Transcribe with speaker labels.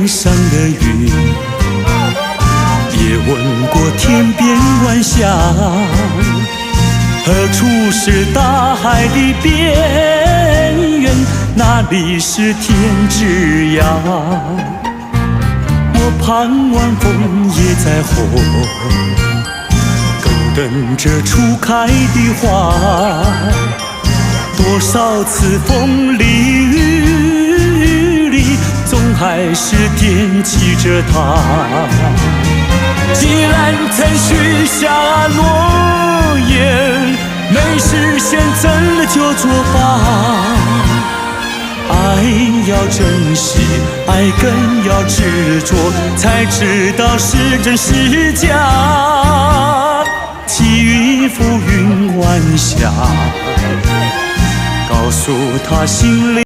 Speaker 1: 天上的云，也问过天边晚霞，何处是大海的边缘？哪里是天之涯？我盼望枫叶再红，更等着初开的花。多少次风里雨里，总还是惦记着她。既然曾许下诺言，没实现怎么就作罢？爱要珍惜，爱更要执着，才知道是真是假。寄予浮云晚霞，告诉他心里